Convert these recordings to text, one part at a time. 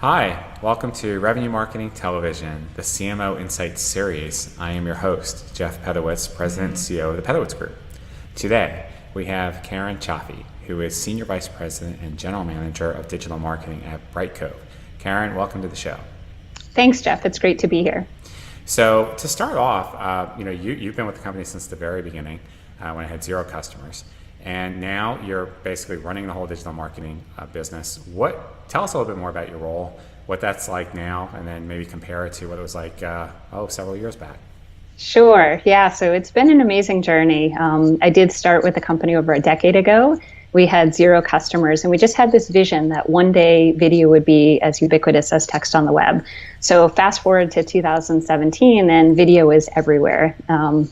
Hi, welcome to Revenue Marketing Television, the CMO Insights series. I am your host, Jeff Pedowitz, President and CEO of the Pedowitz Group. Today, we have Caren Cioffi, who is Senior Vice President and General Manager of Digital Marketing at Brightcove. Caren, welcome to the show. Thanks, Jeff. It's great to be here. So to start off, you've been with the company since the very beginning when it had 0 customers. And now you're basically running the whole digital marketing business. Tell us a little bit more about your role, what that's like now, and then maybe compare it to what it was like several years back. Sure. Yeah. So it's been an amazing journey. I did start with the company over a decade ago. We had 0 customers, and we just had this vision that one day video would be as ubiquitous as text on the web. So fast forward to 2017, and video is everywhere.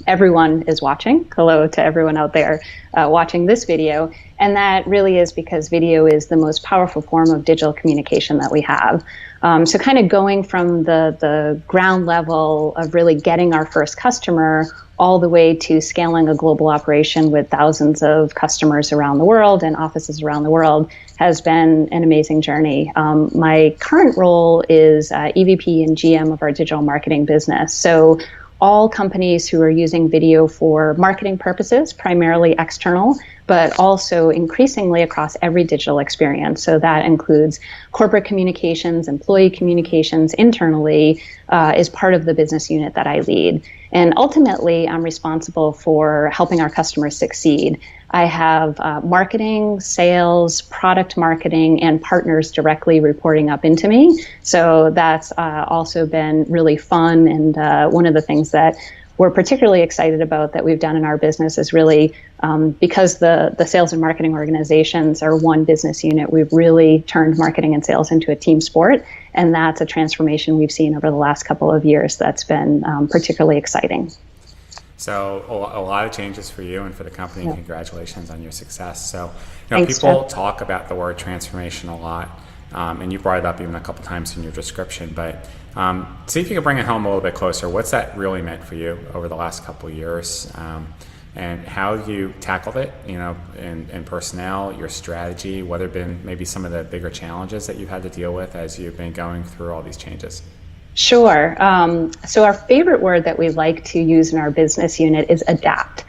Everyone is watching. Hello to everyone out there watching this video. And that really is because video is the most powerful form of digital communication that we have. So kind of going from the ground level of really getting our first customer all the way to scaling a global operation with thousands of customers around the world and offices around the world has been an amazing journey. My current role is EVP and GM of our digital marketing business. So all companies who are using video for marketing purposes, primarily external, but also increasingly across every digital experience. So that includes corporate communications, employee communications internally, is part of the business unit that I lead. And ultimately, I'm responsible for helping our customers succeed. I have marketing, sales, product marketing, and partners directly reporting up into me. So that's also been really fun. And one of the things that we're particularly excited about that we've done in our business is really because the sales and marketing organizations are one business unit, we've really turned marketing and sales into a team sport. And that's a transformation we've seen over the last couple of years that's been particularly exciting. So a lot of changes for you and for the company. Yeah. Congratulations on your success. So Thanks, people Jeff. Talk about the word transformation a lot, and you brought it up even a couple times in your description. But see if you can bring it home a little bit closer. What's that really meant for you over the last couple of years, and how you tackled it? In personnel, your strategy. What have been maybe some of the bigger challenges that you've had to deal with as you've been going through all these changes? Sure. So our favorite word that we like to use in our business unit is adapt.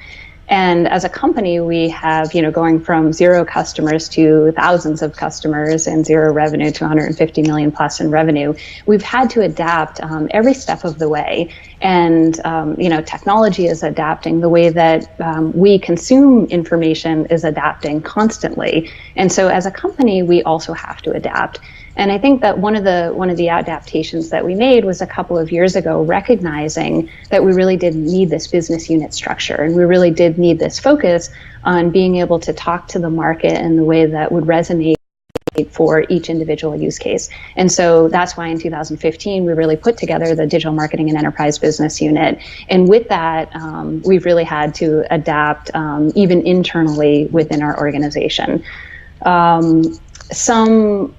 And as a company, we have, going from 0 customers to thousands of customers and 0 revenue to 150 million plus in revenue. We've had to adapt every step of the way. And, technology is adapting. The way that we consume information is adapting constantly. And so as a company, we also have to adapt. And I think that one of the adaptations that we made was a couple of years ago, recognizing that we really did need this business unit structure, and we really did need this focus on being able to talk to the market in the way that would resonate for each individual use case. And so that's why in 2015, we really put together the digital marketing and enterprise business unit. And with that, we've really had to adapt even internally within our organization. Some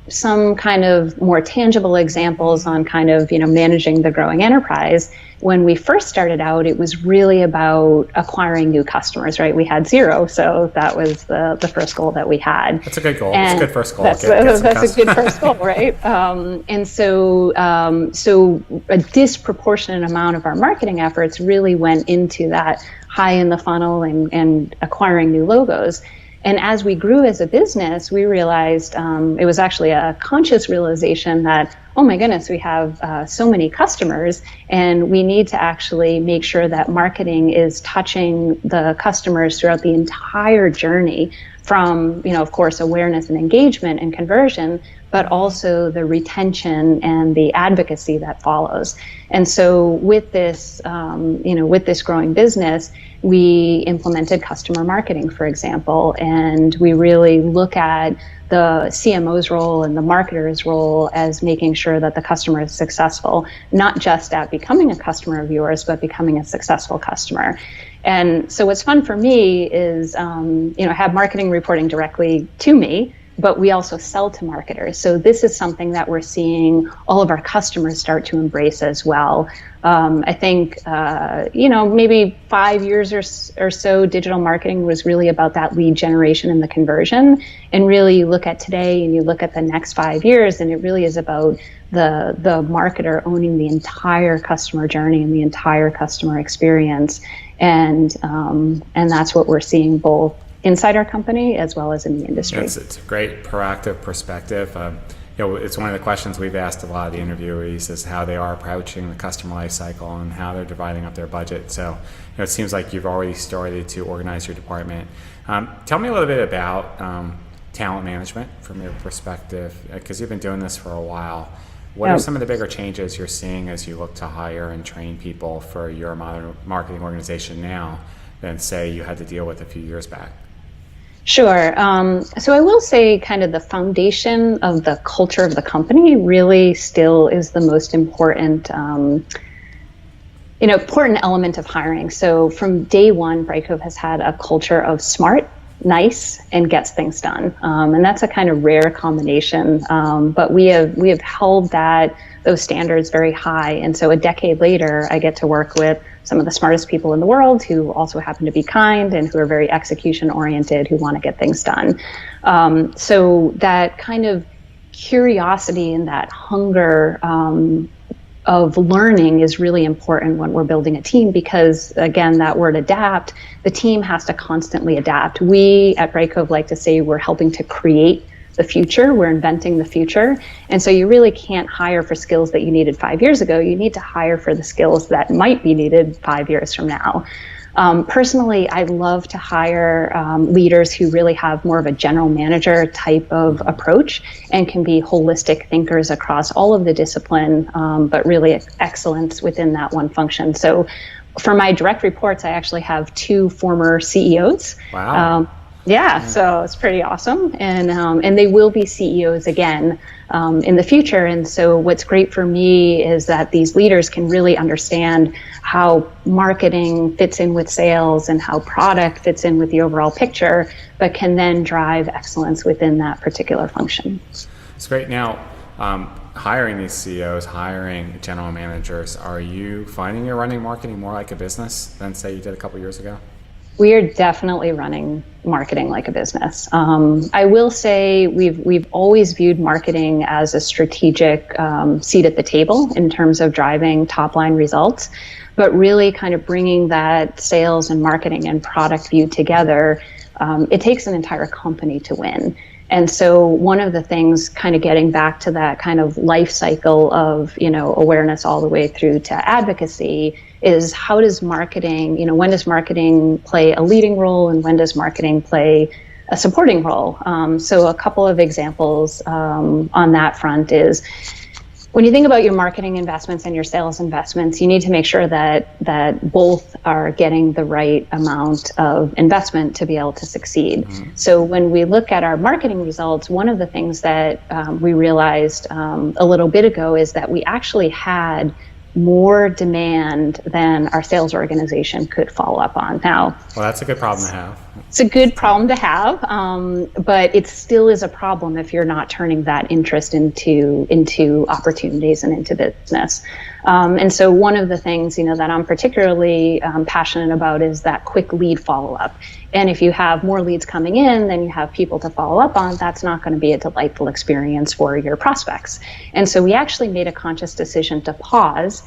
kind of more tangible examples on kind of, managing the growing enterprise. When we first started out, it was really about acquiring new customers, right? We had 0, so that was the first goal that we had. That's a good goal. And it's a good first goal. That's a good first goal, right? And so a disproportionate amount of our marketing efforts really went into that high in the funnel and acquiring new logos. And as we grew as a business, we realized it was actually a conscious realization that, oh my goodness, we have so many customers, and we need to actually make sure that marketing is touching the customers throughout the entire journey from, of course, awareness and engagement and conversion, but also the retention and the advocacy that follows. And so with this, with this growing business, we implemented customer marketing, for example, and we really look at the CMO's role and the marketer's role as making sure that the customer is successful, not just at becoming a customer of yours, but becoming a successful customer. And so what's fun for me is, have marketing reporting directly to me, but we also sell to marketers. So this is something that we're seeing all of our customers start to embrace as well. I think, maybe 5 years or so, digital marketing was really about that lead generation and the conversion. And really you look at today and you look at the next 5 years, and it really is about the marketer owning the entire customer journey and the entire customer experience. And that's what we're seeing both inside our company as well as in the industry. It's a great proactive perspective. It's one of the questions we've asked a lot of the interviewees is how they are approaching the customer life cycle and how they're dividing up their budget. So it seems like you've already started to organize your department. Tell me a little bit about talent management from your perspective, because you've been doing this for a while. What are some of the bigger changes you're seeing as you look to hire and train people for your modern marketing organization now than, say, you had to deal with a few years back? Sure. So I will say kind of the foundation of the culture of the company really still is the most important important element of hiring. So from day one, Brightcove has had a culture of smart, nice, and gets things done. And that's a kind of rare combination. But we have held those standards very high. And so a decade later, I get to work with some of the smartest people in the world who also happen to be kind and who are very execution oriented, who want to get things done. So that kind of curiosity and that hunger of learning is really important when we're building a team, because again, that word adapt, the team has to constantly adapt. We at Brightcove like to say we're helping to create the future, we're inventing the future. And so you really can't hire for skills that you needed 5 years ago. You need to hire for the skills that might be needed 5 years from now. Personally, I love to hire leaders who really have more of a general manager type of approach and can be holistic thinkers across all of the discipline, but really excellence within that one function. So for my direct reports, I actually have 2 former CEOs. Wow. So it's pretty awesome. And they will be CEOs again in the future. And so what's great for me is that these leaders can really understand how marketing fits in with sales and how product fits in with the overall picture, but can then drive excellence within that particular function. It's great. Now, hiring these CEOs, hiring general managers, are you finding you're running marketing more like a business than, say, you did a couple years ago? We are definitely running marketing like a business. I will say we've always viewed marketing as a strategic seat at the table in terms of driving top line results, but really kind of bringing that sales and marketing and product view together, it takes an entire company to win. And so one of the things, kind of getting back to that kind of life cycle of, awareness all the way through to advocacy, is how does marketing, when does marketing play a leading role and when does marketing play a supporting role? So a couple of examples on that front is, when you think about your marketing investments and your sales investments, you need to make sure that both are getting the right amount of investment to be able to succeed. Mm-hmm. So when we look at our marketing results, one of the things that we realized a little bit ago is that we actually had more demand than our sales organization could follow up on. Now, well, that's a good problem to have. It's a good problem to have, but it still is a problem if you're not turning that interest into opportunities and into business. And so one of the things that I'm particularly passionate about is that quick lead follow-up. And if you have more leads coming in than you have people to follow up on, that's not going to be a delightful experience for your prospects. And so we actually made a conscious decision to pause,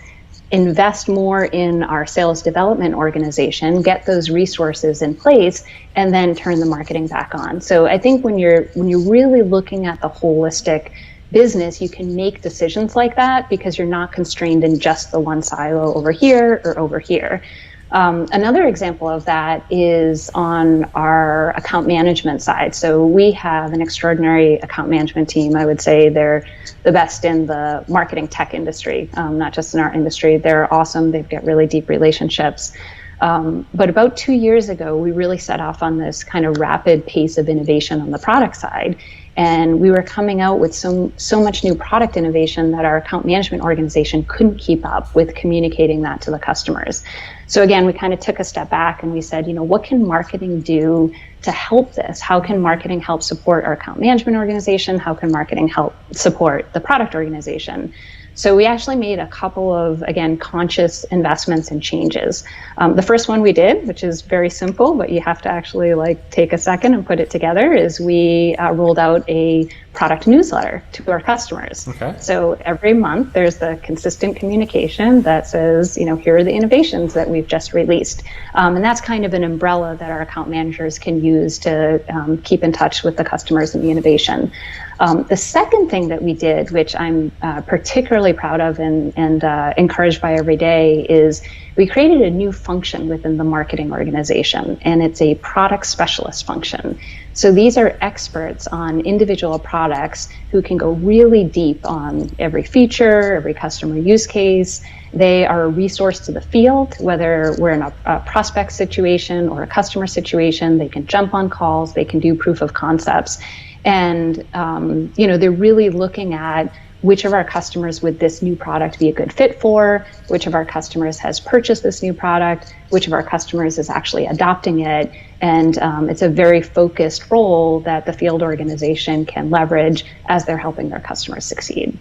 invest more in our sales development organization, get those resources in place, and then turn the marketing back on. So I think when you're really looking at the holistic business, you can make decisions like that because you're not constrained in just the one silo over here or over here. Another example of that is on our account management side. So we have an extraordinary account management team. I would say they're the best in the marketing tech industry, not just in our industry. They're awesome. They've got really deep relationships. But about 2 years ago, we really set off on this kind of rapid pace of innovation on the product side. And we were coming out with so much new product innovation that our account management organization couldn't keep up with communicating that to the customers. So again, we kind of took a step back and we said, what can marketing do to help this? How can marketing help support our account management organization? How can marketing help support the product organization? So we actually made a couple of, again, conscious investments and changes. The first one we did, which is very simple, but you have to actually like take a second and put it together, is we rolled out a product newsletter to our customers. Okay. So every month there's the consistent communication that says, here are the innovations that we've just released. And that's kind of an umbrella that our account managers can use to keep in touch with the customers and the innovation. The second thing that we did, which I'm particularly proud of and encouraged by every day, is we created a new function within the marketing organization, and it's a product specialist function. So these are experts on individual products who can go really deep on every feature, every customer use case. They are a resource to the field, whether we're in a prospect situation or a customer situation. They can jump on calls, they can do proof of concepts. And, they're really looking at which of our customers would this new product be a good fit for, which of our customers has purchased this new product, which of our customers is actually adopting it. And it's a very focused role that the field organization can leverage as they're helping their customers succeed.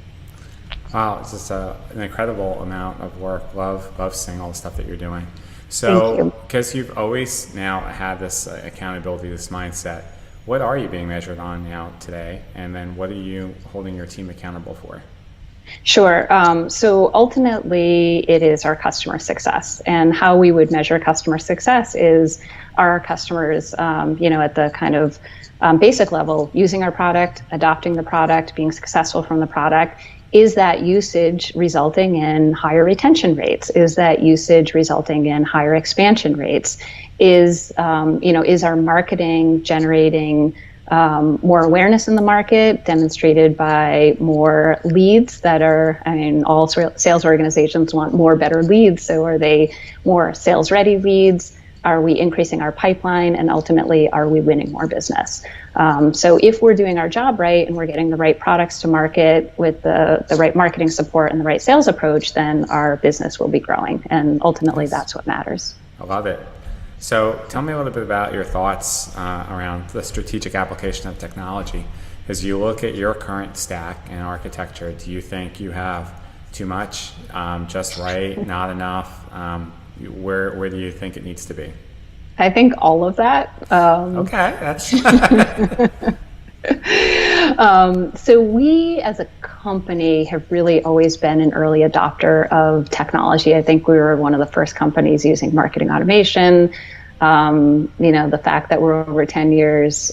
Wow, it's just an incredible amount of work. Love seeing all the stuff that you're doing. So, because you've always now had this accountability, this mindset, what are you being measured on now today? And then what are you holding your team accountable for? Sure. So ultimately, it is our customer success. And how we would measure customer success is, are our customers, at the kind of basic level, using our product, adopting the product, being successful from the product? Is that usage resulting in higher retention rates? Is that usage resulting in higher expansion rates? Is our marketing generating more awareness in the market, demonstrated by more leads that are, all sales organizations want more, better leads. So are they more sales ready leads? Are we increasing our pipeline? And ultimately, are we winning more business? So if we're doing our job right and we're getting the right products to market with the right marketing support and the right sales approach, then our business will be growing. And ultimately, that's what matters. I love it. So tell me a little bit about your thoughts around the strategic application of technology. As you look at your current stack and architecture, do you think you have too much, just right, not enough? Where do you think it needs to be? I think all of that. Okay, that's... So we as a company have really always been an early adopter of technology. I think we were one of the first companies using marketing automation. The fact that we're over 10 years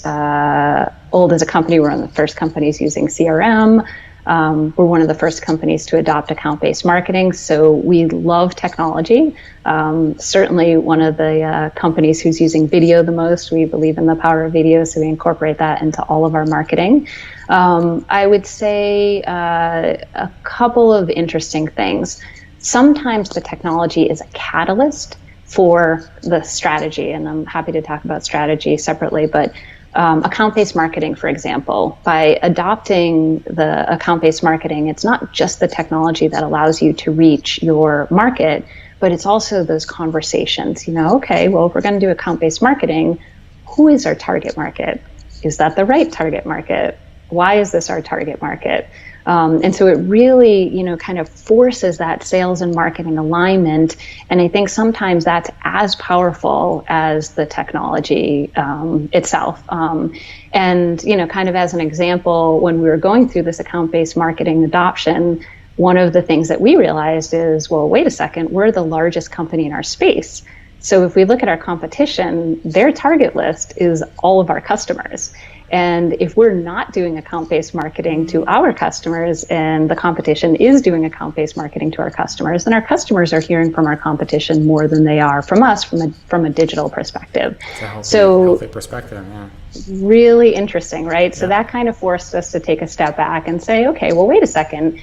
old as a company, we're one of the first companies using CRM. We're one of the first companies to adopt account-based marketing, so we love technology. Certainly one of the companies who's using video the most. We believe in the power of video, so we incorporate that into all of our marketing. I would say a couple of interesting things. Sometimes the technology is a catalyst for the strategy, and I'm happy to talk about strategy separately, but account-based marketing, for example, by adopting the account-based marketing, it's not just the technology that allows you to reach your market, but it's also those conversations. Okay, well, if we're going to do account-based marketing, who is our target market? Is that the right target market? Why is this our target market? And so it really, kind of forces that sales and marketing alignment. And I think sometimes that's as powerful as the technology itself. And, kind of as an example, when we were going through this account-based marketing adoption, one of the things that we realized is, well, wait a second, we're the largest company in our space. So if we look at our competition, their target list is all of our customers. And if we're not doing account-based marketing to our customers and the competition is doing account-based marketing to our customers, then our customers are hearing from our competition more than they are from us from a digital perspective. It's a healthy perspective, yeah. Really interesting, right? Yeah. So that kind of forced us to take a step back and say, okay, well, wait a second.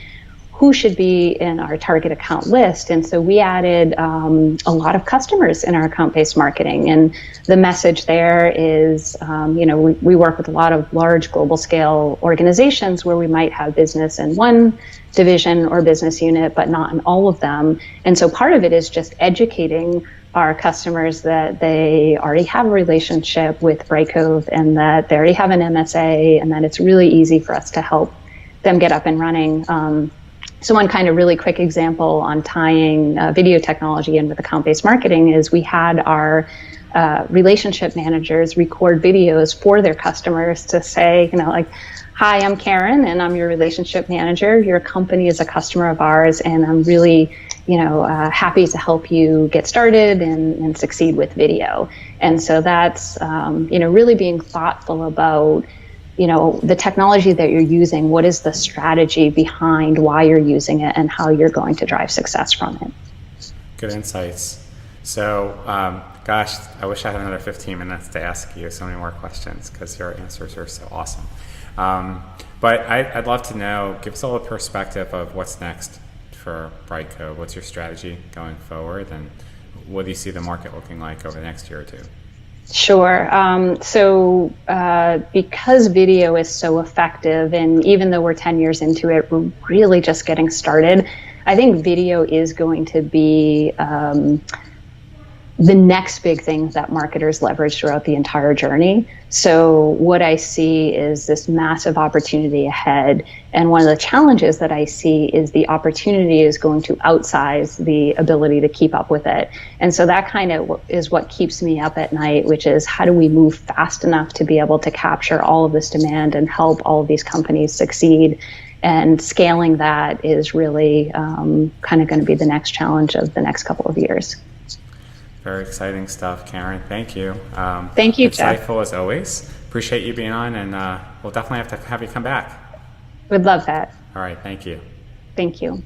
Who should be in our target account list? And so we added a lot of customers in our account-based marketing. And the message there is, we work with a lot of large global scale organizations where we might have business in one division or business unit, but not in all of them. And so part of it is just educating our customers that they already have a relationship with Brightcove and that they already have an MSA and that it's really easy for us to help them get up and running. So one kind of really quick example on tying video technology in with account-based marketing is we had our relationship managers record videos for their customers to say, like, hi, I'm Caren and I'm your relationship manager. Your company is a customer of ours and I'm really, happy to help you get started and succeed with video. And so that's, really being thoughtful about the technology that you're using, what is the strategy behind why you're using it and how you're going to drive success from it. Good insights. So, gosh, I wish I had another 15 minutes to ask you so many more questions because your answers are so awesome. But I'd love to know, give us a little perspective of what's next for Brightcove. What's your strategy going forward and what do you see the market looking like over the next year or two? Sure. So because video is so effective, and even though we're 10 years into it, we're really just getting started. I think video is going to be the next big thing that marketers leverage throughout the entire journey. So what I see is this massive opportunity ahead. And one of the challenges that I see is the opportunity is going to outsize the ability to keep up with it. And so that kind of is what keeps me up at night, which is how do we move fast enough to be able to capture all of this demand and help all of these companies succeed. And scaling that is really kind of going to be the next challenge of the next couple of years. Very exciting stuff, Caren. Thank you. Thank you, Jeff. Insightful as always. Appreciate you being on, and we'll definitely have to have you come back. Would love that. All right. Thank you. Thank you.